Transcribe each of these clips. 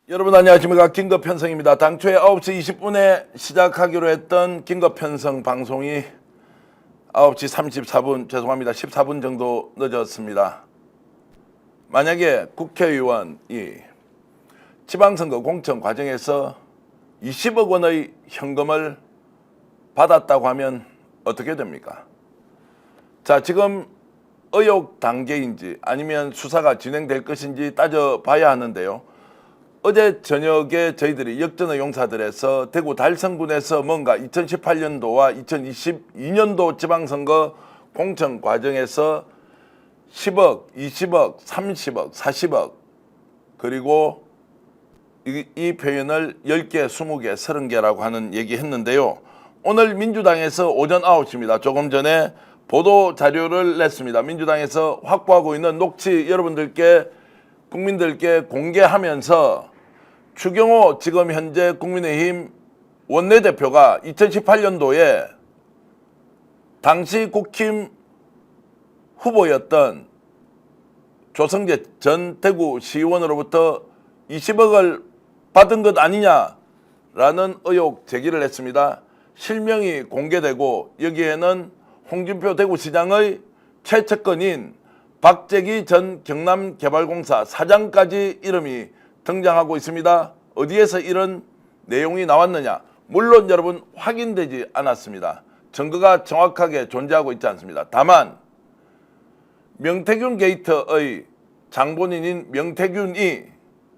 여러분 안녕하십니까. 긴급편성입니다. 당초에 9시 20분에 시작하기로 했던 긴급편성 방송이 9시 34분 죄송합니다. 14분 정도 늦었습니다. 만약에 국회의원이 지방선거 공천 과정에서 20억 원의 현금을 받았다고 하면 어떻게 됩니까? 자, 지금 의혹 단계인지 아니면 수사가 진행될 것인지 따져봐야 하는데요. 어제 저녁에 저희들이 역전의 용사들에서 대구 달성군에서 뭔가 2018년도와 2022년도 지방선거 공천 과정에서 10억, 20억, 30억, 40억 그리고 이 표현을 10개, 20개, 30개라고 하는 얘기 했는데요. 오늘 민주당에서 오전 9시입니다. 조금 전에 보도 자료를 냈습니다. 민주당에서 확보하고 있는 녹취 여러분들께 국민들께 공개하면서 추경호 지금 현재 국민의힘 원내대표가 2018년도에 당시 국힘 후보였던 조성재 전 대구시의원으로부터 20억을 받은 것 아니냐라는 의혹 제기를 했습니다. 실명이 공개되고 여기에는 홍준표 대구시장의 최측근인 박재기 전 경남개발공사 사장까지 이름이 등장하고 있습니다. 어디에서 이런 내용이 나왔느냐? 물론 여러분 확인되지 않았습니다. 증거가 정확하게 존재하고 있지 않습니다. 다만 명태균 게이트의 장본인인 명태균이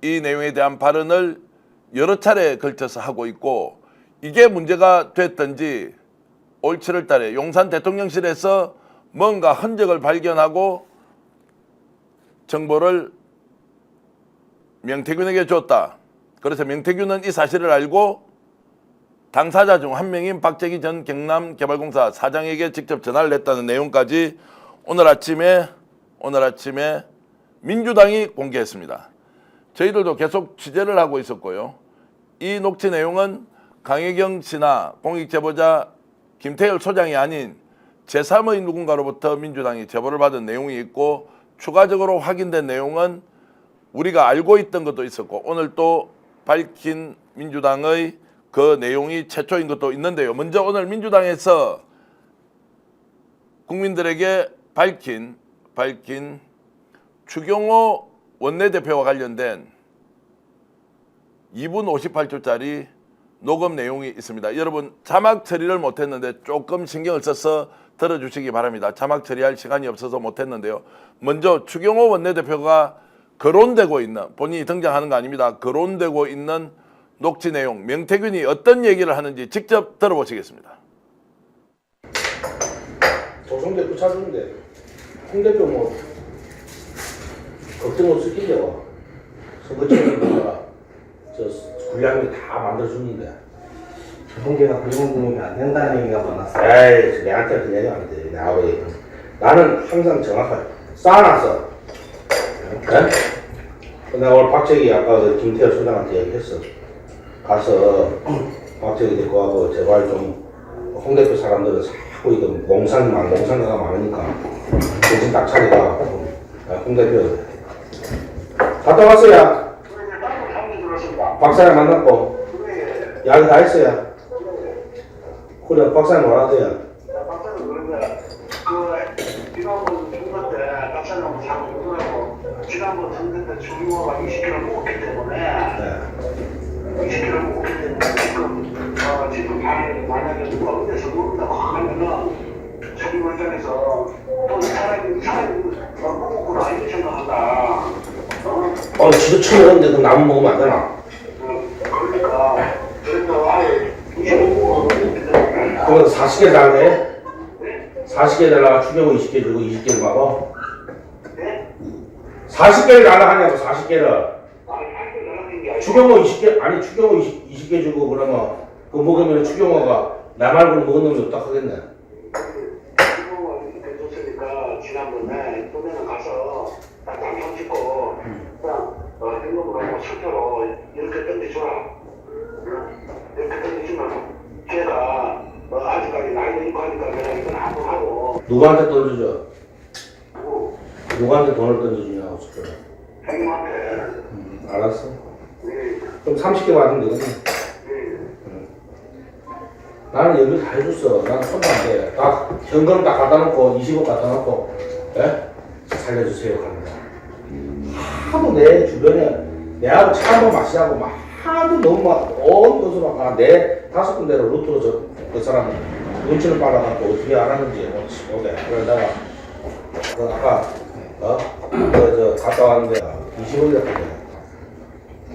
이 내용에 대한 발언을 여러 차례에 걸쳐서 하고 있고 이게 문제가 됐던지 올 7월 달에 용산 대통령실에서 뭔가 흔적을 발견하고 정보를 명태균에게 줬다. 그래서 명태균은 이 사실을 알고 당사자 중 한 명인 박재기 전 경남개발공사 사장에게 직접 전화를 했다는 내용까지 오늘 아침에 민주당이 공개했습니다. 저희들도 계속 취재를 하고 있었고요. 이 녹취 내용은 강혜경 씨나 공익제보자 김태열 소장이 아닌 제3의 누군가로부터 민주당이 제보를 받은 내용이 있고 추가적으로 확인된 내용은 우리가 알고 있던 것도 있었고 오늘 또 밝힌 민주당의 그 내용이 최초인 것도 있는데요. 먼저 오늘 민주당에서 국민들에게 밝힌 추경호 원내대표와 관련된 2분 58초짜리 녹음 내용이 있습니다. 여러분 자막 처리를 못했는데 조금 신경을 써서 들어주시기 바랍니다. 자막 처리할 시간이 없어서 못했는데요. 먼저 추경호 원내대표가 거론되고 있는 본인이 등장하는 거 아닙니다. 거론되고 있는 녹취 내용 명태균이 어떤 얘기를 하는지 직접 들어보시겠습니다. 조성대 또 찾았는데 홍 대표 뭐 걱정 없이 끼려 선거철에다가 저 분량이 다 만들어주는데 조성재가 그런 공이 안 된다는 얘기가 많았어요. 에이 내한테 그 얘기 안 돼. 나는 항상 정확하게 쌓아놨어. 네? 내가 오늘 박재기 아까 그 김태열 소장한테 얘기했어. 가서 박재기 데리고 가고 제발 좀 홍 대표 사람들은 자꾸 이거 몽상가가 많으니까 정신 딱 차리라. 홍 대표 갔다 왔어요. 박사님 만났고 이야기 다 했어요. 그래 박사님 뭐라 하대요? 박사님 그러면 지난번 선거 때 박사님 잘 모르고 지난번 선거 때 주유가 20kg 먹었기 때문에 20kg 먹었기 때문에 지금 만약에 누가 어디서 모른다고 하면은 주유 입장에서 또 이 사람이 먹었구나 이렇게 생각한다. 진짜 처음 먹었는데 그 나무 먹으면 안 되나? 그러니까 그래서 아예 25kg 그건 40개 달래? 40개 달라가 추경호 20개 주고 20개를 먹어? 40개를 달라 하냐고 40개를 추경호 20개 아니 추경호 20개 주고 그러면 그거 먹으면 추경호가 나 말고는 먹은 놈이 없다 하겠네. 추경호가 이렇게 줬으니까 지난번에 이번에는 가서 딱 방송 찍고 그냥 행동으로 하고 실제로 이렇게 던져줘라. 이렇게 던져주면 걔가 아직까지 나이도 있고 하니까 내가 이건 안 하고 누구한테 던져줘? 누구한테 돈을 던져주냐고. 형님한테 알았어. 네. 그럼 30개 받으면 되겠네. 나는 연결 다 해줬어. 나는 손도 안 돼. 다 현금 딱 갖다 놓고 20억 갖다 놓고 살려주세요 합니다. 하도 내 주변에 내하고 차 한번 마시자고 막 하도 너무 막온 것으로 막 내 5군데로 루트로 그 사람 눈치를 빨아갖고 어떻게 알았는지 모르게. 그러다가 그 아까 갔다 왔는데 20억이라고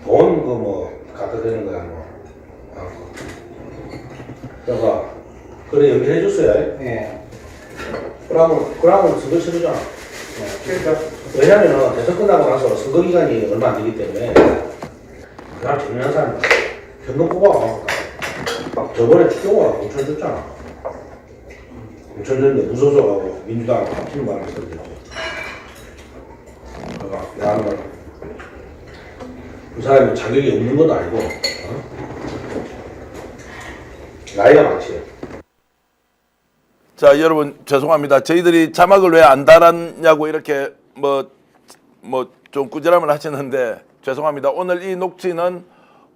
돈 그 뭐 갖다 대는 거야 뭐. 그러니까 그래 연결해 줬어요. 예. 그러면 선거 치르잖아. 그러니까 왜냐면은 대선 끝나고 나서 선거 기간이 얼마 안 되기 때문에 그냥 재미난 사람 현금 뽑아. 막 저번에 추경호가 5천 줬잖아. 5천 줬는데 무소속하고 민주당하고 합치는 바람에 썼지. 그러니까 나는 그 사람이 자격이 없는 것도 아니고 나이가 많지. 자, 여러분 죄송합니다. 저희들이 자막을 왜 안 달았냐고 이렇게 뭐 좀 꾸지람을 하시는데 죄송합니다. 오늘 이 녹취는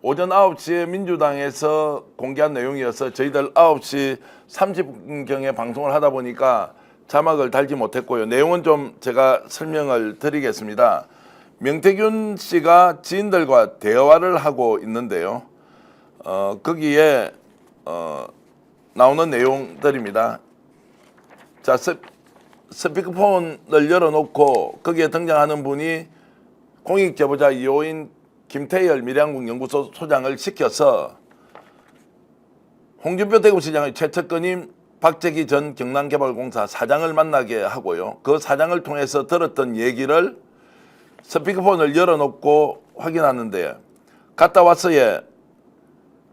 오전 9시에 민주당에서 공개한 내용이어서 저희들 9시 30분경에 방송을 하다 보니까 자막을 달지 못했고요. 내용은 좀 제가 설명을 드리겠습니다. 명태균 씨가 지인들과 대화를 하고 있는데요. 거기에 나오는 내용들입니다. 자, 스피커폰을 열어놓고 거기에 등장하는 분이 공익제보자 2호인 김태열 밀양국연구소 소장을 시켜서 홍준표 대구시장의 최측근인 박재기 전 경남개발공사 사장을 만나게 하고요. 그 사장을 통해서 들었던 얘기를 스피커폰을 열어놓고 확인하는데 갔다 왔어요.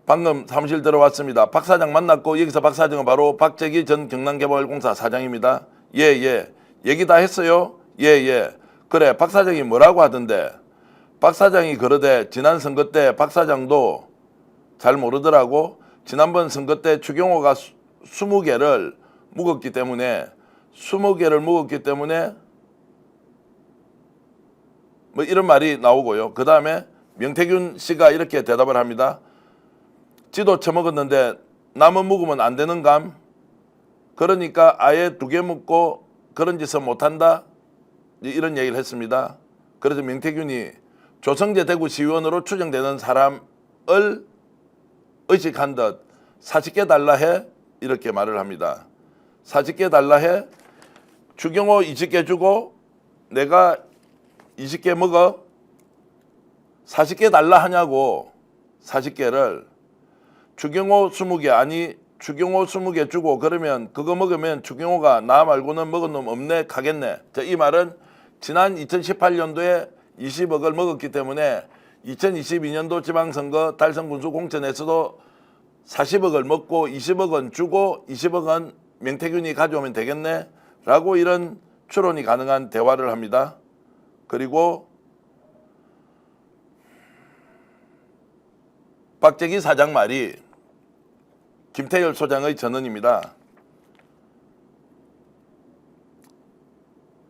방금 사무실 들어왔습니다. 박 사장 만났고 여기서 박 사장은 바로 박재기 전 경남개발공사 사장입니다. 예. 얘기 다 했어요? 예. 그래, 박 사장이 뭐라고 하던데? 박 사장이 그러되 지난 선거 때 박 사장도 잘 모르더라고. 지난번 선거 때 추경호가 20개를 묵었기 때문에 뭐 이런 말이 나오고요. 그 다음에 명태균 씨가 이렇게 대답을 합니다. 지도 처먹었는데 남은 묵으면 안 되는감? 그러니까 아예 2개 묵고 그런 짓은 못한다? 이런 얘기를 했습니다. 그래서 명태균이 조성재 대구시의원으로 추정되는 사람을 의식한 듯 40개 달라 해? 이렇게 말을 합니다. 40개 달라 해? 추경호 20개 주고 내가 20개 먹어? 40개 달라 하냐고. 40개를 추경호 20개 아니 추경호 20개 주고 그러면 그거 먹으면 추경호가 나 말고는 먹은 놈 없네 가겠네. 자, 이 말은 지난 2018년도에 20억을 먹었기 때문에 2022년도 지방선거 달성군수 공천에서도 40억을 먹고 20억은 주고 20억은 명태균이 가져오면 되겠네 라고 이런 추론이 가능한 대화를 합니다. 그리고 박재기 사장 말이 김태열 소장의 전언입니다.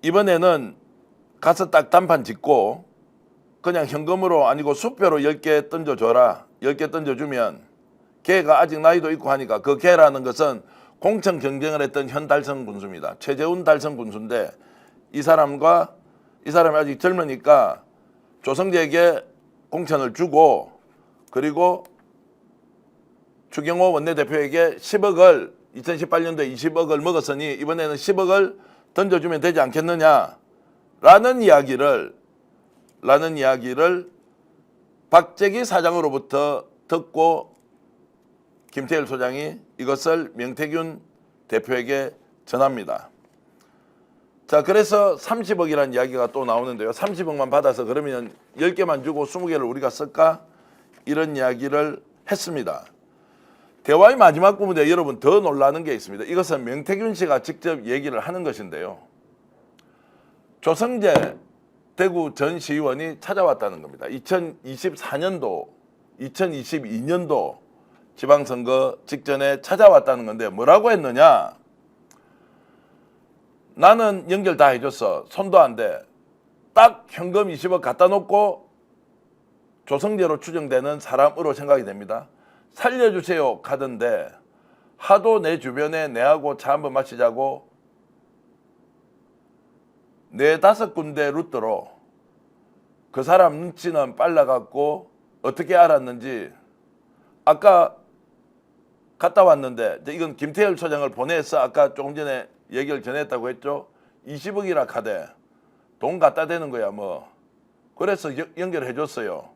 이번에는 가서 딱 단판 짓고 그냥 현금으로 아니고 수표로 10개 던져줘라. 10개 던져주면 걔가 아직 나이도 있고 하니까 그 걔라는 것은 공천 경쟁을 했던 현 달성 군수입니다. 최재훈 달성 군수인데 이 사람이 아직 젊으니까 조성재에게 공천을 주고 그리고 추경호 원내대표에게 10억을 2018년도에 20억을 먹었으니 이번에는 10억을 던져주면 되지 않겠느냐 라는 이야기를 박재기 사장으로부터 듣고 김태열 소장이 이것을 명태균 대표에게 전합니다. 자, 그래서 30억이라는 이야기가 또 나오는데요. 30억만 받아서 그러면 10개만 주고 20개를 우리가 쓸까? 이런 이야기를 했습니다. 대화의 마지막 부분에 여러분 더 놀라는 게 있습니다. 이것은 명태균 씨가 직접 얘기를 하는 것인데요. 조성재 대구 전 시의원이 찾아왔다는 겁니다. 2024년도, 2022년도 지방선거 직전에 찾아왔다는 건데 뭐라고 했느냐? 나는 연결 다 해줬어. 손도 안 대. 딱 현금 20억 갖다 놓고 조성재로 추정되는 사람으로 생각이 됩니다. 살려주세요 가던데 하도 내 주변에 내하고 차 한번 마시자고 4-5군데 루트로 그 사람 눈치는 빨라갖고 어떻게 알았는지 아까 갔다 왔는데 이건 김태열 소장을 보내서 아까 조금 전에 얘기를 전했다고 했죠. 20억이라 카대 돈 갖다 대는 거야 뭐. 그래서 연결해 줬어요.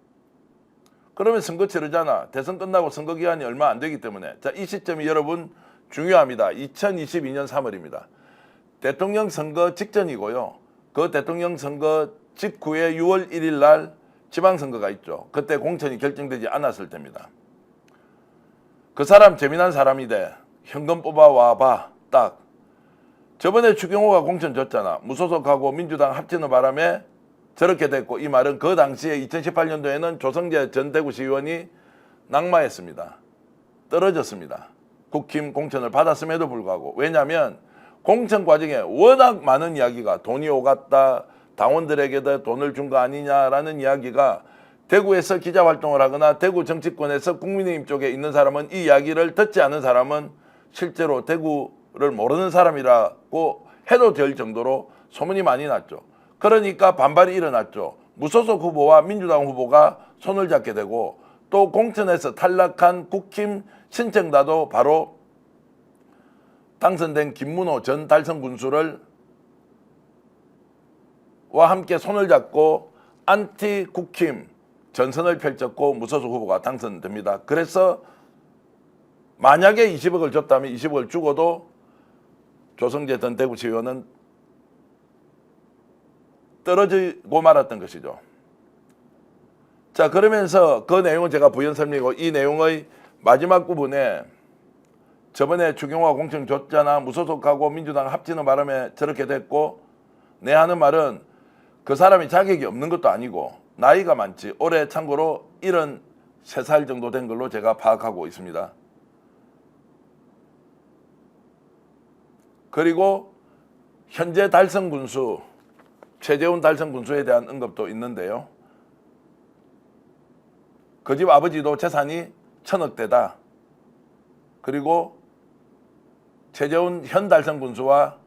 그러면 선거 치르잖아. 대선 끝나고 선거 기한이 얼마 안 되기 때문에. 자, 이 시점이 여러분 중요합니다. 2022년 3월입니다. 대통령 선거 직전이고요. 그 대통령 선거 직후에 6월 1일 날 지방선거가 있죠. 그때 공천이 결정되지 않았을 때입니다. 그 사람 재미난 사람이대. 현금 뽑아와봐. 딱. 저번에 추경호가 공천 줬잖아. 무소속하고 민주당 합치는 바람에 저렇게 됐고, 이 말은 그 당시에 2018년도에는 조성재 전 대구시의원이 낙마했습니다. 떨어졌습니다. 국힘 공천을 받았음에도 불구하고. 왜냐하면 공천 과정에 워낙 많은 이야기가 돈이 오갔다, 당원들에게도 돈을 준 거 아니냐라는 이야기가 대구에서 기자활동을 하거나 대구 정치권에서 국민의힘 쪽에 있는 사람은 이 이야기를 듣지 않은 사람은 실제로 대구를 모르는 사람이라고 해도 될 정도로 소문이 많이 났죠. 그러니까 반발이 일어났죠. 무소속 후보와 민주당 후보가 손을 잡게 되고 또 공천에서 탈락한 국힘 신청자도 바로 당선된 김문호 전 달성 군수를 와 함께 손을 잡고 안티 국힘 전선을 펼쳤고 무소속 후보가 당선됩니다. 그래서 만약에 20억을 줬다면 20억을 주고도 조성재 전 대구시의원은 떨어지고 말았던 것이죠. 자, 그러면서 그 내용은 제가 부연 설명이고 이 내용의 마지막 부분에 저번에 추경호가 공천 줬잖아. 무소속하고 민주당 합치는 바람에 저렇게 됐고 내 하는 말은 그 사람이 자격이 없는 것도 아니고 나이가 많지. 올해 참고로 73살 정도 된 걸로 제가 파악하고 있습니다. 그리고 현재 달성 군수 최재훈 달성 군수에 대한 언급도 있는데요. 그 집 아버지도 재산이 1,000억대다. 그리고 최재훈 현 달성 군수와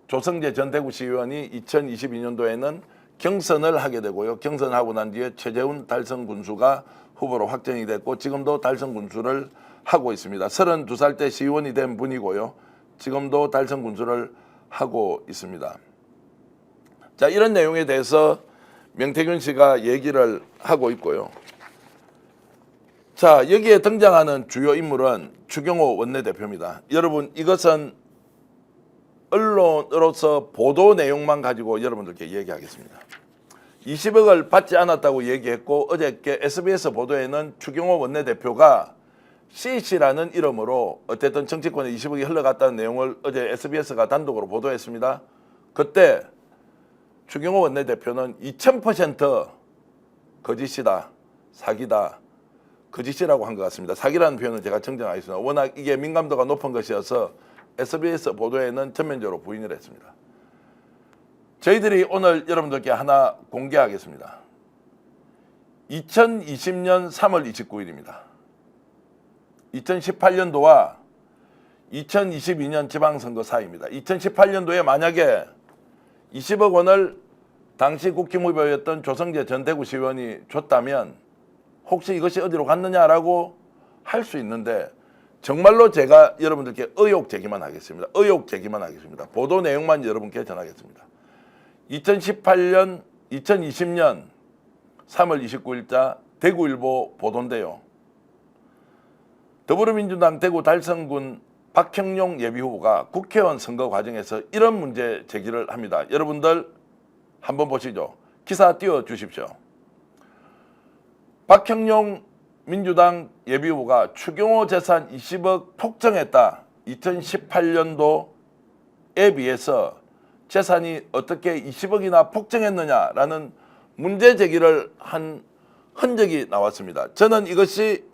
조성재 전 대구시의원이 2022년도에는 경선을 하게 되고요. 경선하고 난 뒤에 최재훈 달성 군수가 후보로 확정이 됐고 지금도 달성 군수를 하고 있습니다. 32살 때 시의원이 된 분이고요. 지금도 달성 군수를 하고 있습니다. 자, 이런 내용에 대해서 명태균 씨가 얘기를 하고 있고요. 자, 여기에 등장하는 주요 인물은 추경호 원내대표입니다. 여러분, 이것은 언론으로서 보도 내용만 가지고 여러분들께 얘기하겠습니다. 20억을 받지 않았다고 얘기했고 어저께 SBS 보도에는 추경호 원내대표가 C씨라는 이름으로 어쨌든 정치권에 20억이 흘러갔다는 내용을 어제 SBS가 단독으로 보도했습니다. 그때 추경호 원내대표는 2000% 거짓이다, 사기다, 거짓이라고 한 것 같습니다. 사기라는 표현은 제가 정정하겠습니다. 워낙 이게 민감도가 높은 것이어서 SBS 보도에는 전면적으로 부인을 했습니다. 저희들이 오늘 여러분들께 하나 공개하겠습니다. 2020년 3월 29일입니다. 2018년도와 2022년 지방선거 사이입니다. 2018년도에 만약에 20억 원을 당시 국힘 후보였던 조성재 전 대구시의원이 줬다면 혹시 이것이 어디로 갔느냐라고 할 수 있는데 정말로 제가 여러분들께 의혹 제기만 하겠습니다. 의혹 제기만 하겠습니다. 보도 내용만 여러분께 전하겠습니다. 2020년 3월 29일자 대구일보 보도인데요. 더불어민주당 대구 달성군 박형용 예비후보가 국회의원 선거 과정에서 이런 문제 제기를 합니다. 여러분들 한번 보시죠. 기사 띄워주십시오. 박형용 민주당 예비후보가 추경호 재산 20억 폭정했다. 2018년도에 비해서 재산이 어떻게 20억이나 폭정했느냐라는 문제 제기를 한 흔적이 나왔습니다. 저는 이것이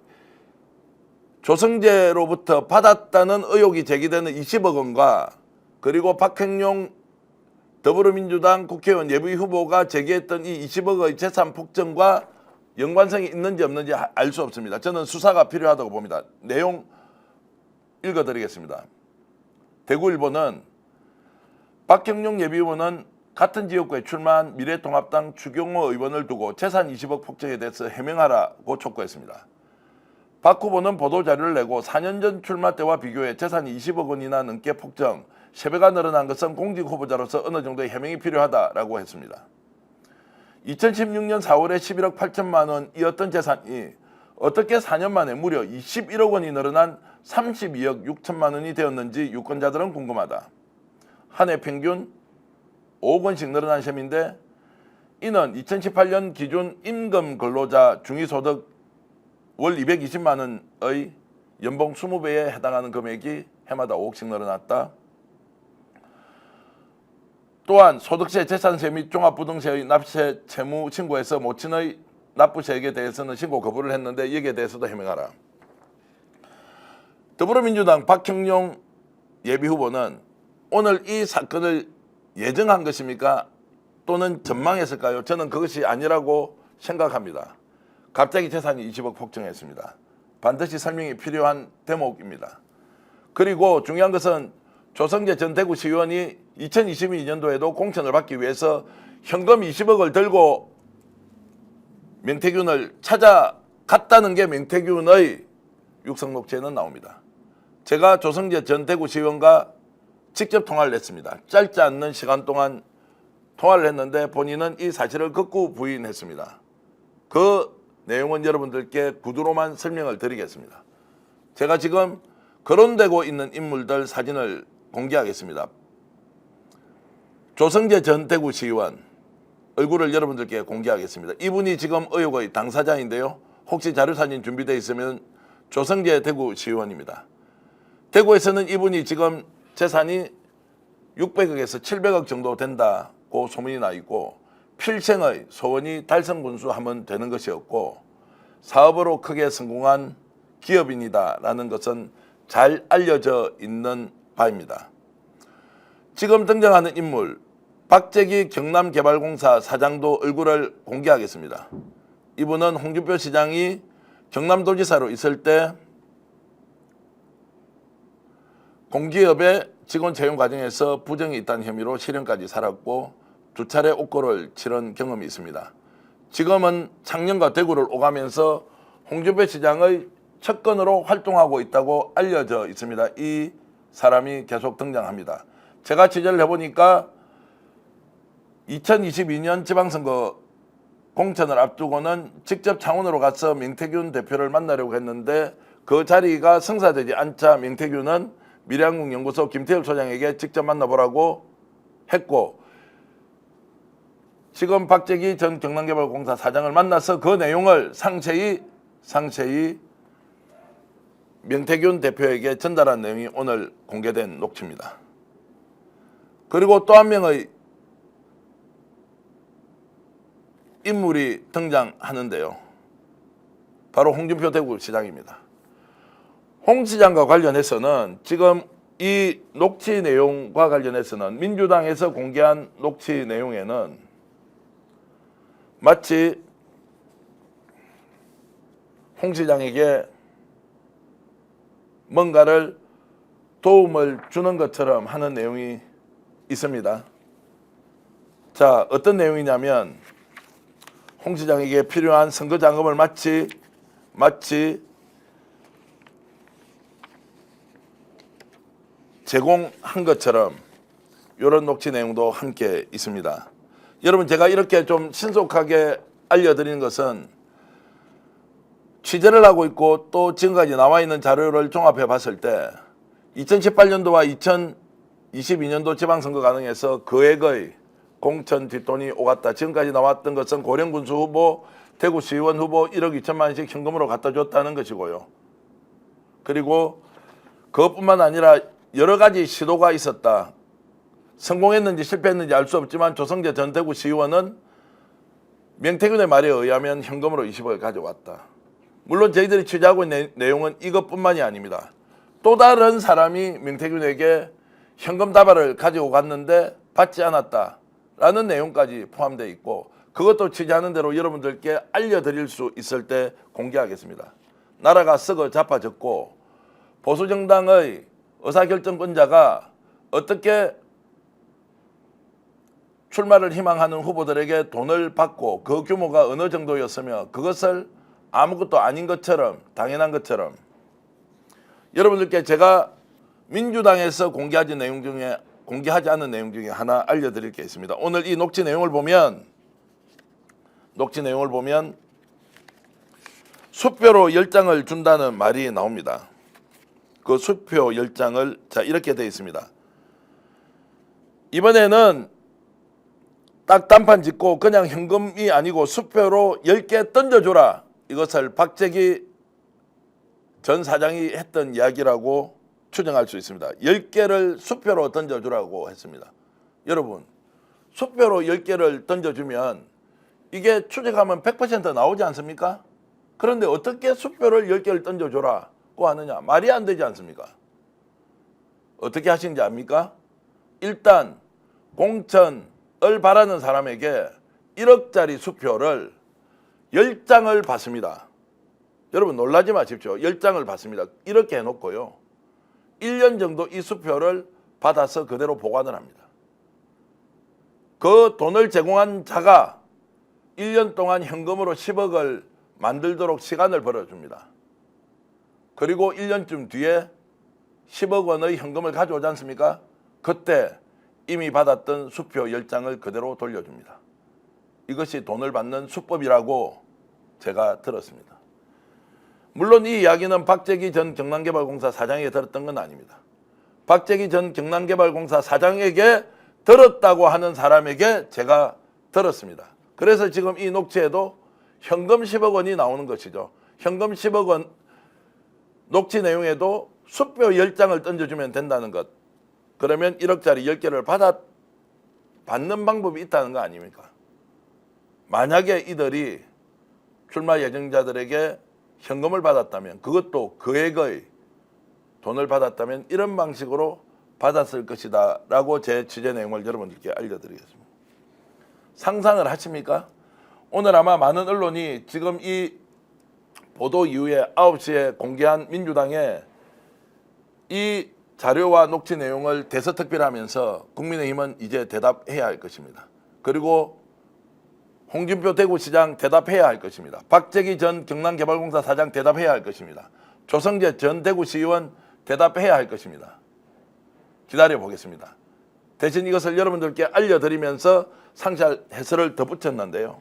조성재로부터 받았다는 의혹이 제기되는 20억 원과 그리고 박형용 더불어민주당 국회의원 예비 후보가 제기했던 이 20억의 재산 폭정과 연관성이 있는지 없는지 알 수 없습니다. 저는 수사가 필요하다고 봅니다. 내용 읽어드리겠습니다. 대구일보는 박형룡 예비후보는 같은 지역구에 출마한 미래통합당 추경호 의원을 두고 재산 20억 폭정에 대해서 해명하라고 촉구했습니다. 박 후보는 보도자료를 내고 4년 전 출마 때와 비교해 재산이 20억 원이나 넘게 폭정, 3배가 늘어난 것은 공직 후보자로서 어느 정도의 해명이 필요하다라고 했습니다. 2016년 4월에 11억 8천만 원이었던 재산이 어떻게 4년 만에 무려 21억 원이 늘어난 32억 6천만 원이 되었는지 유권자들은 궁금하다. 한 해 평균 5억 원씩 늘어난 셈인데 이는 2018년 기준 임금 근로자 중위소득 월 220만 원의 연봉 20배에 해당하는 금액이 해마다 5억씩 늘어났다. 또한 소득세, 재산세 및 종합부동세의 납세 채무 신고에서 모친의 납부세액에 대해서는 신고 거부를 했는데 여기에 대해서도 해명하라. 더불어민주당 박형룡 예비후보는 오늘 이 사건을 예정한 것입니까? 또는 전망했을까요? 저는 그것이 아니라고 생각합니다. 갑자기 재산이 20억 폭증했습니다. 반드시 설명이 필요한 대목입니다. 그리고 중요한 것은 조성재 전 대구시의원이 2022년도에도 공천을 받기 위해서 현금 20억을 들고 명태균을 찾아갔다는 게 명태균의 육성록취에는 나옵니다. 제가 조성재 전 대구시의원과 직접 통화를 했습니다. 짧지 않는 시간 동안 통화를 했는데 본인은 이 사실을 극구 부인했습니다. 그 내용은 여러분들께 구두로만 설명을 드리겠습니다. 제가 지금 거론되고 있는 인물들 사진을 공개하겠습니다. 조성재 전 대구시의원 얼굴을 여러분들께 공개하겠습니다. 이분이 지금 의혹의 당사자인데요. 혹시 자료사진 준비되어 있으면 조성재 대구시의원입니다. 대구에서는 이분이 지금 재산이 600억에서 700억 정도 된다고 소문이 나 있고 필생의 소원이 달성군수하면 되는 것이었고 사업으로 크게 성공한 기업인이다라는 것은 잘 알려져 있는 바입니다. 지금 등장하는 인물 박재기 경남개발공사 사장도 얼굴을 공개하겠습니다. 이분은 홍준표 시장이 경남도지사로 있을 때 공기업의 직원 채용 과정에서 부정이 있다는 혐의로 실형까지 살았고 2차례 옥고를 치른 경험이 있습니다. 지금은 창녕과 대구를 오가면서 홍준표 시장의 측근으로 활동하고 있다고 알려져 있습니다. 이 사람이 계속 등장합니다. 제가 취재를 해보니까 2022년 지방선거 공천을 앞두고는 직접 창원으로 가서 명태균 대표를 만나려고 했는데 그 자리가 성사되지 않자 명태균은 미래한국연구소 김태열 소장에게 직접 만나보라고 했고 지금 박재기 전 경남개발공사 사장을 만나서 그 내용을 상세히 명태균 대표에게 전달한 내용이 오늘 공개된 녹취입니다. 그리고 또 한 명의 인물이 등장하는데요. 바로 홍준표 대구시장입니다. 홍 시장과 관련해서는 지금 이 녹취 내용과 관련해서는 민주당에서 공개한 녹취 내용에는 마치 홍 시장에게 뭔가를 도움을 주는 것처럼 하는 내용이 있습니다. 자, 어떤 내용이냐면 홍 시장에게 필요한 선거 자금을 마치 제공한 것처럼 이런 녹취 내용도 함께 있습니다. 여러분 제가 이렇게 좀 신속하게 알려드리는 것은 취재를 하고 있고 또 지금까지 나와 있는 자료를 종합해 봤을 때 2018년도와 2022년도 지방선거 과정에서 거액의 공천 뒷돈이 오갔다. 지금까지 나왔던 것은 고령군수 후보, 대구시의원 후보 1억 2천만 원씩 현금으로 갖다 줬다는 것이고요. 그리고 그것뿐만 아니라 여러 가지 시도가 있었다. 성공했는지 실패했는지 알 수 없지만 조성재 전 대구시의원은 명태균의 말에 의하면 현금으로 20억을 가져왔다. 물론 저희들이 취재하고 있는 내용은 이것뿐만이 아닙니다. 또 다른 사람이 명태균에게 현금 다발을 가지고 갔는데 받지 않았다라는 내용까지 포함되어 있고 그것도 취재하는 대로 여러분들께 알려드릴 수 있을 때 공개하겠습니다. 나라가 썩어 자빠졌고 보수정당의 의사결정권자가 어떻게 출마를 희망하는 후보들에게 돈을 받고 그 규모가 어느 정도였으며 그것을 아무것도 아닌 것처럼 당연한 것처럼 여러분들께 제가 민주당에서 공개하지 않은 내용 중에 하나 알려드릴 게 있습니다. 오늘 이 녹취 내용을 보면 수표로 10장을 준다는 말이 나옵니다. 그 수표 10장을 자 이렇게 되어 있습니다. 이번에는 딱 단판 짓고 그냥 현금이 아니고 수표로 10개 던져줘라. 이것을 박재기 전 사장이 했던 이야기라고 추정할 수 있습니다. 10개를 수표로 던져주라고 했습니다. 여러분, 수표로 10개를 던져주면 이게 추적하면 100% 나오지 않습니까? 그런데 어떻게 수표를 10개를 던져줘라고 하느냐? 말이 안 되지 않습니까? 어떻게 하시는지 압니까? 일단 공천을 바라는 사람에게 1억짜리 수표를 10장을 받습니다. 여러분 놀라지 마십시오. 10장을 받습니다. 이렇게 해놓고요. 1년 정도 이 수표를 받아서 그대로 보관을 합니다. 그 돈을 제공한 자가 1년 동안 현금으로 10억을 만들도록 시간을 벌어줍니다. 그리고 1년쯤 뒤에 10억 원의 현금을 가져오지 않습니까? 그때 이미 받았던 수표 10장을 그대로 돌려줍니다. 이것이 돈을 받는 수법이라고 제가 들었습니다. 물론 이 이야기는 박재기 전 경남개발공사 사장에게 들었던 건 아닙니다. 박재기 전 경남개발공사 사장에게 들었다고 하는 사람에게 제가 들었습니다. 그래서 지금 이 녹취에도 현금 10억 원이 나오는 것이죠. 현금 10억 원 녹취 내용에도 수표 10장을 던져주면 된다는 것. 그러면 1억짜리 10개를 받는 방법이 있다는 거 아닙니까? 만약에 이들이 출마 예정자들에게 현금을 받았다면 그것도 거액의 돈을 받았다면 이런 방식으로 받았을 것이다 라고 제 취재 내용을 여러분들께 알려드리겠습니다. 상상을 하십니까? 오늘 아마 많은 언론이 지금 이 보도 이후에 9시에 공개한 민주당의 이 자료와 녹취 내용을 대서특필하면서 국민의힘은 이제 대답해야 할 것입니다. 그리고 홍준표 대구시장 대답해야 할 것입니다. 박재기 전 경남개발공사 사장 대답해야 할 것입니다. 조성재 전 대구시의원 대답해야 할 것입니다. 기다려보겠습니다. 대신 이것을 여러분들께 알려드리면서 상세한 해설을 덧붙였는데요.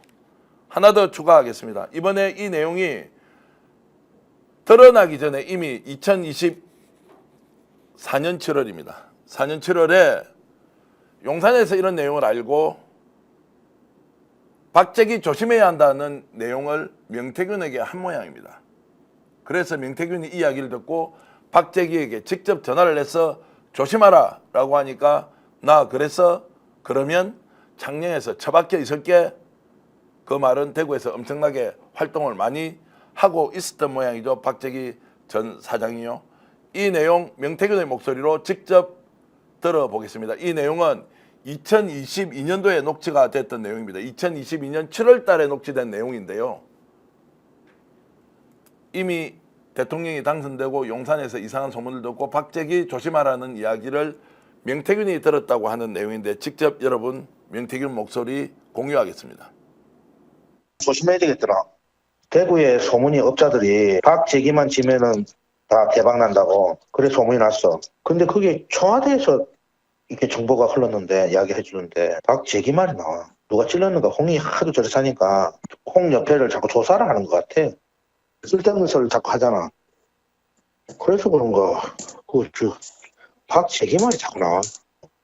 하나 더 추가하겠습니다. 이번에 이 내용이 드러나기 전에 이미 2024년 7월입니다. 4년 7월에 용산에서 이런 내용을 알고 박재기 조심해야 한다는 내용을 명태균에게 한 모양입니다. 그래서 명태균이 이야기를 듣고 박재기에게 직접 전화를 해서 조심하라 라고 하니까 나 그래서 그러면 창녕에서 처박혀 있을게. 그 말은 대구에서 엄청나게 활동을 많이 하고 있었던 모양이죠. 박재기 전 사장이요. 이 내용 명태균의 목소리로 직접 들어보겠습니다. 이 내용은 2022년도에 녹취가 됐던 내용입니다. 2022년 7월 달에 녹취된 내용인데요. 이미 대통령이 당선되고 용산에서 이상한 소문을 듣고 박재기 조심하라는 이야기를 명태균이 들었다고 하는 내용인데 직접 여러분 명태균 목소리 공유하겠습니다. 조심해야 되겠더라. 대구의 소문이 업자들이 박재기만 지면은 다 대박 난다고 그래 소문이 났어. 근데 그게 청와대에서 이렇게 정보가 흘렀는데 이야기해 주는데 박재기만이 나와. 누가 찔렀는가. 홍이 하도 저리 사니까 홍 옆에를 자꾸 조사를 하는 것 같아. 쓸데없는 소리를 자꾸 하잖아. 그래서 그런가. 박재기만이 자꾸 나와.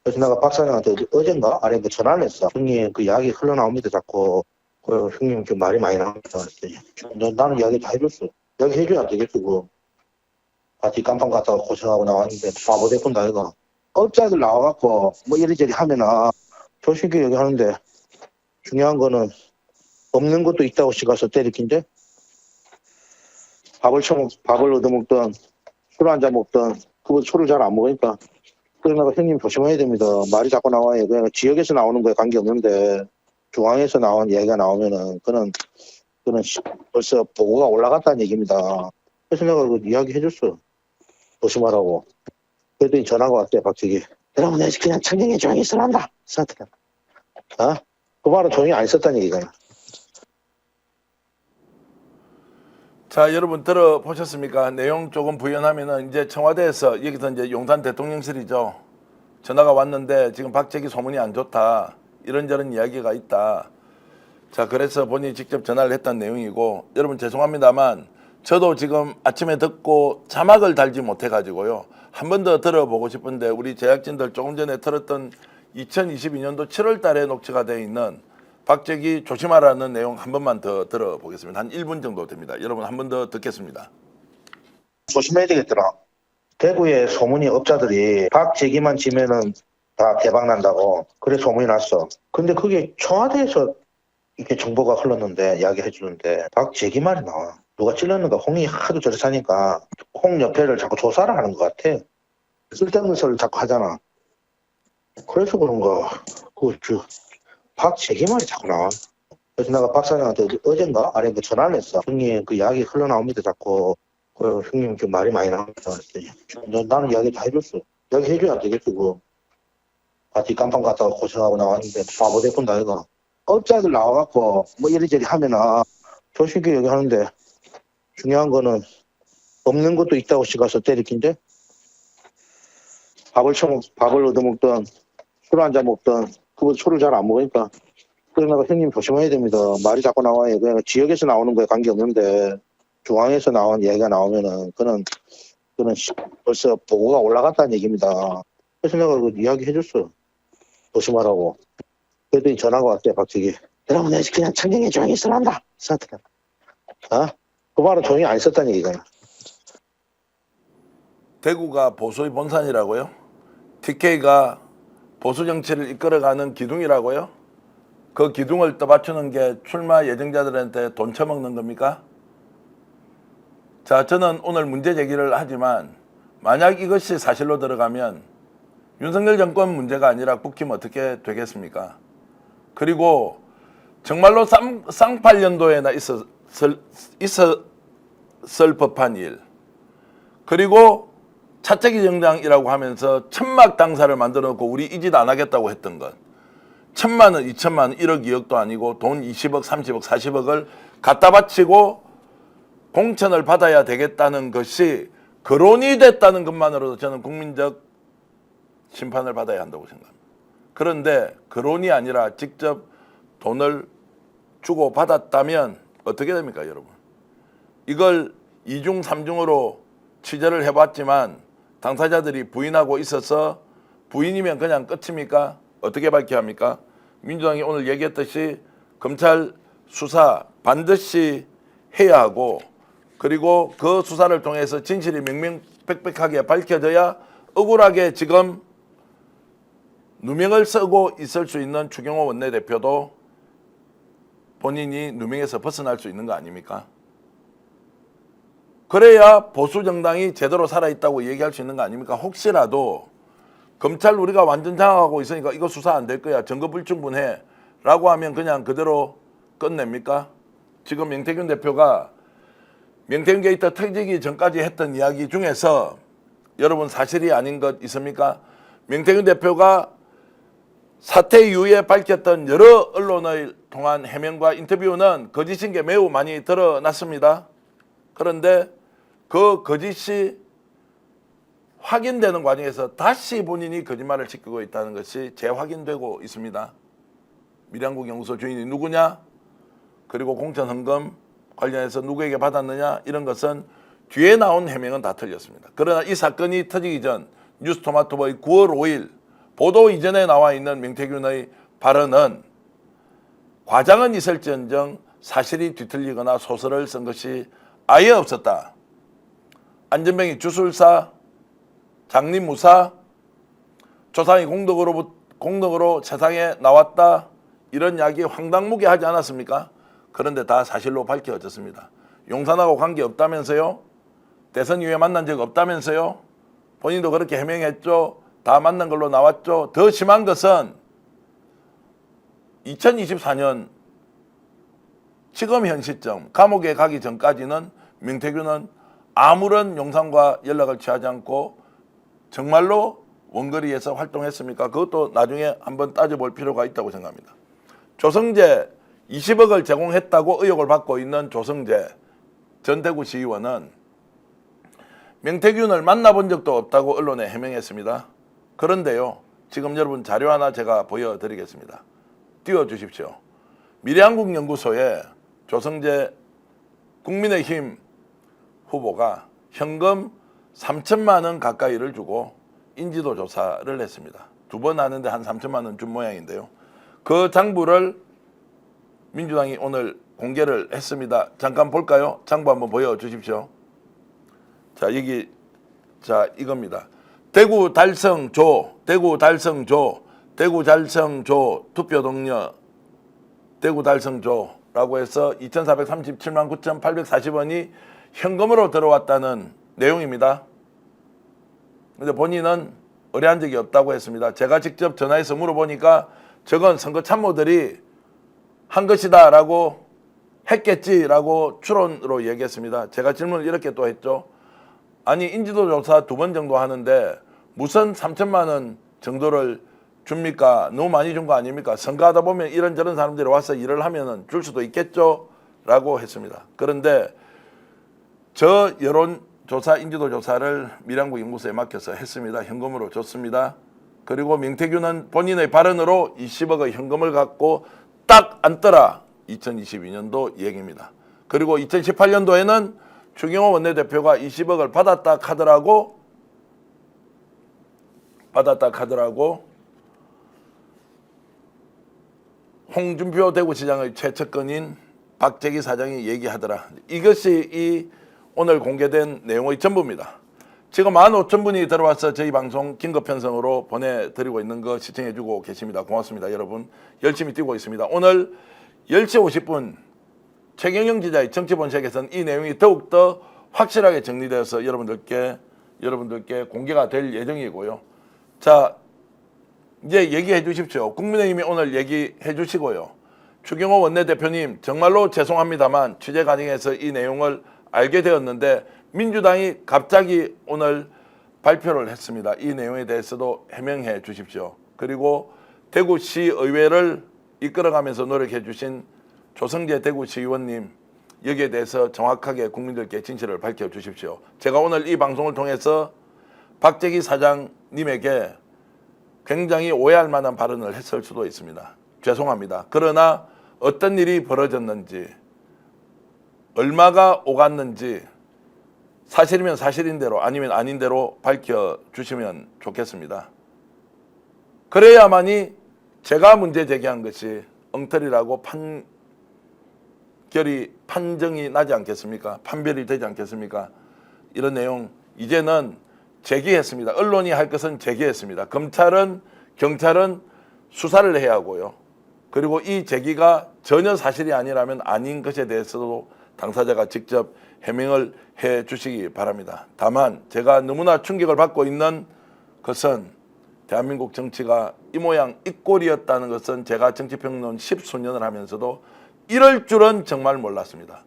그래서 내가 박 사장한테 어젠가 아래 전화를 했어. 형님 그 이야기 흘러나옵니다 자꾸. 형님 그 말이 많이 나옵니다. 나는 이야기 다 해줬어. 이야기 해줘야 되겠어. 같이 깜빵 갔다가 고생하고 나왔는데 바보 대꾼다 이거. 업자들 나와갖고 뭐 이리저리 하면은 조심히 얘기하는데 중요한 거는 없는 것도 있다고 시가서 때리킨데 밥을 얻어먹던 술 한잔 먹던 그거 술을 잘 안 먹으니까 그러나 형님 조심해야 됩니다. 말이 자꾸 나와요. 그냥 지역에서 나오는 거에 관계없는데 중앙에서 나온 얘기가 나오면은 그는 벌써 보고가 올라갔다는 얘기입니다. 그래서 내가 그 이야기 해줬어. 조심하라고. 그랬더니 전화가 왔대요, 박재기. 여러분, 내가 그냥 청량에 조용히 있으란다. 그 말은 조용히 안 있었다는 얘기잖아. 자, 여러분 들어보셨습니까? 내용 조금 부연하면은 이제 청와대에서 여기서 이제 용산 대통령실이죠. 전화가 왔는데 지금 박재기 소문이 안 좋다. 이런저런 이야기가 있다. 자, 그래서 본인이 직접 전화를 했던 내용이고, 여러분 죄송합니다만 저도 지금 아침에 듣고 자막을 달지 못해가지고요. 한 번 더 들어보고 싶은데 우리 제작진들 조금 전에 들었던 2022년도 7월 달에 녹취가 되어 있는 박재기 조심하라는 내용 한 번만 더 들어보겠습니다. 한 1분 정도 됩니다. 여러분 한 번 더 듣겠습니다. 조심해야 되겠더라. 대구의 소문이 업자들이 박재기만 지면은 다 대박 난다고. 그래 소문이 났어. 근데 그게 청와대에서 이렇게 정보가 흘렀는데, 이야기해 주는데 박재기만이 나와. 누가 찔렀는가. 홍이 하도 저리 사니까 홍 옆에를 자꾸 조사를 하는 것 같아. 쓸데없는 소리를 자꾸 하잖아. 그래서 그런가. 박재기만이 자꾸 나와. 그래서 내가 박 사장한테 어젠가 아래 그 전화를 했어. 형님 그 이야기 흘러나옵니다. 자꾸 형님 좀 말이 많이 나옵니다. 그랬더니 나는 이야기 다 해줬어. 이야기 해줘야 되겠어. 뒷간판 갔다가 고생하고 나왔는데 바보 대본다 이거. 업자들 나와갖고 뭐 이리저리 하면은 조심히 얘기하는데, 중요한 거는 없는 것도 있다고 시가서 때리긴데, 밥을 얻어먹던 술 한잔 먹던 그거 술을 잘 안 먹으니까. 그러나 형님 조심해야 됩니다. 말이 자꾸 나와요. 그냥 지역에서 나오는 거에 관계없는데 중앙에서 나온 얘기가 나오면은 그는 벌써 보고가 올라갔다는 얘기입니다. 그래서 내가 그 이야기 해줬어. 조심하라고. 그랬더니 전화가 왔대요, 박재기. 여러분, 내가 그냥 청량에 조용히 있으란다. 그 말은 조용히 안 있었다는 얘기잖아. 대구가 보수의 본산이라고요? TK가 보수 정치를 이끌어가는 기둥이라고요? 그 기둥을 떠받치는 게 출마 예정자들한테 돈 처먹는 겁니까? 자, 저는 오늘 문제 제기를 하지만 만약 이것이 사실로 들어가면 윤석열 정권 문제가 아니라 국힘 어떻게 되겠습니까? 그리고 정말로 쌍팔년도에나 있었을 법한 일, 그리고 차떼기 정당이라고 하면서 천막 당사를 만들어 놓고 우리 이 짓 안 하겠다고 했던 것, 1,000만 원, 2,000만 원, 1억, 2억도 아니고 돈 20억, 30억, 40억을 갖다 바치고 공천을 받아야 되겠다는 것이 거론이 됐다는 것만으로도 저는 국민적 심판을 받아야 한다고 생각합니다. 그런데 거론이 아니라 직접 돈을 주고 받았다면 어떻게 됩니까, 여러분? 이걸 2중, 3중으로 취재를 해봤지만 당사자들이 부인하고 있어서 부인이면 그냥 끝입니까? 어떻게 밝혀야 합니까? 민주당이 오늘 얘기했듯이 검찰 수사 반드시 해야 하고, 그리고 그 수사를 통해서 진실이 명명백백하게 밝혀져야 억울하게 지금 누명을 쓰고 있을 수 있는 추경호 원내대표도 본인이 누명에서 벗어날 수 있는 거 아닙니까? 그래야 보수 정당이 제대로 살아있다고 얘기할 수 있는 거 아닙니까? 혹시라도 검찰 우리가 완전 장악하고 있으니까 이거 수사 안 될 거야, 증거 불충분해 라고 하면 그냥 그대로 끝냅니까? 지금 명태균 대표가 명태균 게이트 터지기 전까지 했던 이야기 중에서 여러분 사실이 아닌 것 있습니까? 명태균 대표가 사태 이후에 밝혔던 여러 언론을 통한 해명과 인터뷰는 거짓인 게 매우 많이 드러났습니다. 그런데 그 거짓이 확인되는 과정에서 다시 본인이 거짓말을 지키고 있다는 것이 재확인되고 있습니다. 밀양국 연구소 주인이 누구냐, 그리고 공천 헌금 관련해서 누구에게 받았느냐, 이런 것은 뒤에 나온 해명은 다 틀렸습니다. 그러나 이 사건이 터지기 전 뉴스토마토의 9월 5일 보도 이전에 나와 있는 명태균의 발언은 과장은 있을지언정 사실이 뒤틀리거나 소설을 쓴 것이 아예 없었다. 안전병이 주술사, 장리무사, 조상이 공덕으로 세상에 나왔다, 이런 이야기 황당무계 하지 않았습니까? 그런데 다 사실로 밝혀졌습니다. 용산하고 관계없다면서요? 대선 이후에 만난 적 없다면서요? 본인도 그렇게 해명했죠? 다 만난 걸로 나왔죠. 더 심한 것은 2024년 지금 현 시점 감옥에 가기 전까지는 명태균은 아무런 용산과 연락을 취하지 않고 정말로 원거리에서 활동했습니까? 그것도 나중에 한번 따져볼 필요가 있다고 생각합니다. 조성재 20억을 제공했다고 의혹을 받고 있는 조성재 전 대구시의원은 명태균을 만나본 적도 없다고 언론에 해명했습니다. 그런데요, 지금 여러분 자료 하나 제가 보여드리겠습니다. 띄워주십시오. 미래한국연구소에 조성재 국민의힘 후보가 현금 3천만 원 가까이를 주고 인지도 조사를 했습니다. 2번 하는데 한 3천만 원 준 모양인데요. 그 장부를 민주당이 오늘 공개를 했습니다. 잠깐 볼까요? 장부 한번 보여주십시오. 자, 여기, 자, 이겁니다. 대구 달성조, 대구 달성조, 대구 달성조 투표 동료, 대구 달성조라고 해서 2,437만 9,840원이 현금으로 들어왔다는 내용입니다. 근데 본인은 의뢰한 적이 없다고 했습니다. 제가 직접 전화해서 물어보니까 저건 선거 참모들이 한 것이다 라고 했겠지라고 추론으로 얘기했습니다. 제가 질문을 이렇게 또 했죠. 아니 인지도 조사 2번 정도 하는데 무슨 3천만 원 정도를 줍니까? 너무 많이 준 거 아닙니까? 선거하다 보면 이런저런 사람들이 와서 일을 하면은 줄 수도 있겠죠? 라고 했습니다. 그런데 저 여론조사, 인지도조사를 미래한국연구소에 맡겨서 했습니다. 현금으로 줬습니다. 그리고 명태균은 본인의 발언으로 20억의 현금을 갖고 딱 앉더라. 2022년도 얘기입니다. 그리고 2018년도에는 추경호 원내대표가 20억을 받았다 하더라고 홍준표 대구시장의 최측근인 박재기 사장이 얘기하더라. 이것이 이 오늘 공개된 내용의 전부입니다. 지금 15,000분이 들어와서 저희 방송 긴급 편성으로 보내드리고 있는 거 시청해주고 계십니다. 고맙습니다. 여러분 열심히 뛰고 있습니다. 오늘 10시 50분 최경영 기자의 정치본색에서는 이 내용이 더욱더 확실하게 정리되어서 여러분들께 공개가 될 예정이고요. 자, 이제 얘기해 주십시오. 국민의힘이 오늘 얘기해 주시고요. 추경호 원내대표님 정말로 죄송합니다만 취재 과정에서 이 내용을 알게 되었는데 민주당이 갑자기 오늘 발표를 했습니다. 이 내용에 대해서도 해명해 주십시오. 그리고 대구시의회를 이끌어가면서 노력해 주신 조성재 대구시의원님 여기에 대해서 정확하게 국민들께 진실을 밝혀 주십시오. 제가 오늘 이 방송을 통해서 박재기 사장님에게 굉장히 오해할 만한 발언을 했을 수도 있습니다. 죄송합니다. 그러나 어떤 일이 벌어졌는지 얼마가 오갔는지 사실이면 사실인 대로 아니면 아닌 대로 밝혀주시면 좋겠습니다. 그래야만이 제가 문제 제기한 것이 엉터리라고 판정이 나지 않겠습니까? 판별이 되지 않겠습니까? 이런 내용 이제는 제기했습니다. 언론이 할 것은 제기했습니다. 경찰은 수사를 해야 하고요. 그리고 이 제기가 전혀 사실이 아니라면 아닌 것에 대해서도 당사자가 직접 해명을 해 주시기 바랍니다. 다만 제가 너무나 충격을 받고 있는 것은 대한민국 정치가 이 모양 이 꼴이었다는 것은 제가 정치평론 10수년을 하면서도 이럴 줄은 정말 몰랐습니다.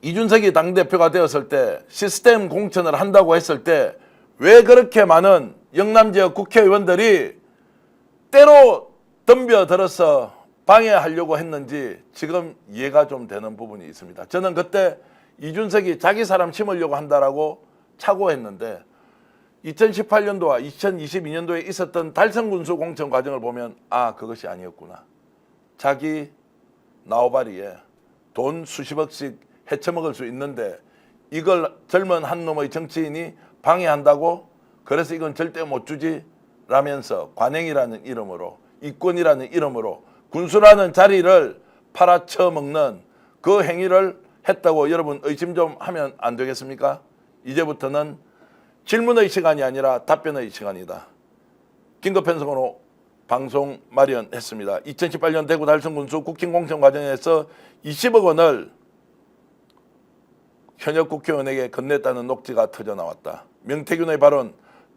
이준석이 당대표가 되었을 때 시스템 공천을 한다고 했을 때 왜 그렇게 많은 영남지역 국회의원들이 때로 덤벼들어서 방해하려고 했는지 지금 이해가 좀 되는 부분이 있습니다. 저는 그때 이준석이 자기 사람 심으려고 한다라고 착오했는데 2018년도와 2022년도에 있었던 달성군수 공천 과정을 보면 아 그것이 아니었구나. 자기 나오바리에 돈 수십억씩 헤쳐먹을 수 있는데 이걸 젊은 한 놈의 정치인이 방해한다고 그래서 이건 절대 못 주지 라면서 관행이라는 이름으로 이권이라는 이름으로 군수라는 자리를 팔아쳐먹는 그 행위를 했다고 여러분 의심 좀 하면 안 되겠습니까? 이제부터는 질문의 시간이 아니라 답변의 시간이다. 긴급 편성으로 방송 마련했습니다. 2018년 대구 달성군수 국힘 공천 과정에서 20억 원을 현역 국회의원에게 건넸다는 녹취가 터져 나왔다. 명태균의 발언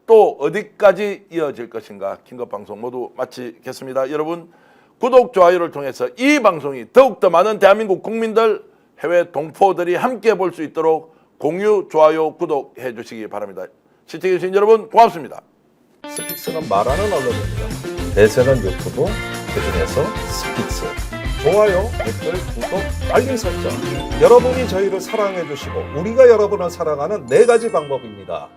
또 어디까지 이어질 것인가. 킹겁방송 모두 마치겠습니다. 여러분 구독, 좋아요를 통해서 이 방송이 더욱더 많은 대한민국 국민들, 해외 동포들이 함께 볼 수 있도록 공유, 좋아요, 구독해 주시기 바랍니다. 시청해주신 여러분 고맙습니다. 스픽스는 말하는 언론입니다. 대세는 유튜브, 그중에서 스픽스. 좋아요, 댓글, 구독, 알림 설정. 여러분이 저희를 사랑해 주시고 우리가 여러분을 사랑하는 4가지 방법입니다.